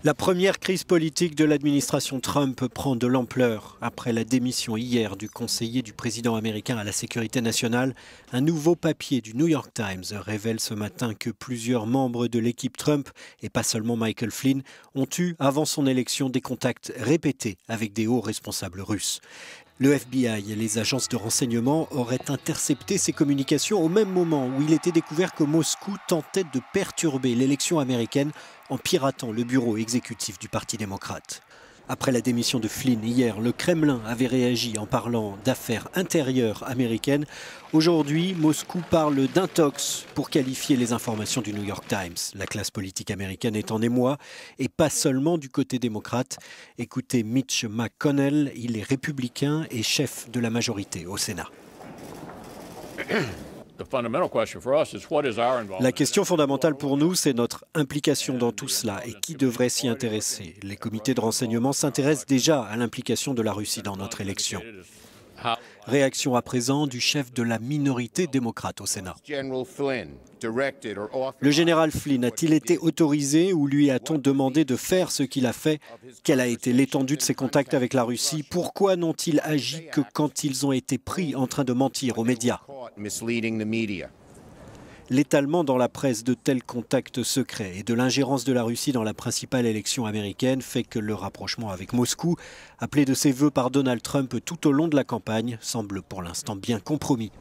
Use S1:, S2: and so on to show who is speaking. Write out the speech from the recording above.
S1: La première crise politique de l'administration Trump prend de l'ampleur. Après la démission hier du conseiller du président américain à la sécurité nationale, un nouveau papier du New York Times révèle ce matin que plusieurs membres de l'équipe Trump, et pas seulement Michael Flynn, ont eu, avant son élection, des contacts répétés avec des hauts responsables russes. Le FBI et les agences de renseignement auraient intercepté ces communications au même moment où il était découvert que Moscou tentait de perturber l'élection américaine en piratant le bureau exécutif du Parti démocrate. Après la démission de Flynn hier, le Kremlin avait réagi en parlant d'affaires intérieures américaines. Aujourd'hui, Moscou parle d'intox pour qualifier les informations du New York Times. La classe politique américaine est en émoi et pas seulement du côté démocrate. Écoutez Mitch McConnell, il est républicain et chef de la majorité au Sénat. La question fondamentale pour nous, c'est notre implication dans tout cela et qui devrait s'y intéresser. Les comités de renseignement s'intéressent déjà à l'implication de la Russie dans notre élection. Réaction à présent du chef de la minorité démocrate au Sénat. Le général Flynn a-t-il été autorisé ou lui a-t-on demandé de faire ce qu'il a fait? Quelle a été l'étendue de ses contacts avec la Russie? Pourquoi n'ont-ils agi que quand ils ont été pris en train de mentir aux médias? L'étalement dans la presse de tels contacts secrets et de l'ingérence de la Russie dans la principale élection américaine fait que le rapprochement avec Moscou, appelé de ses vœux par Donald Trump tout au long de la campagne, semble pour l'instant bien compromis.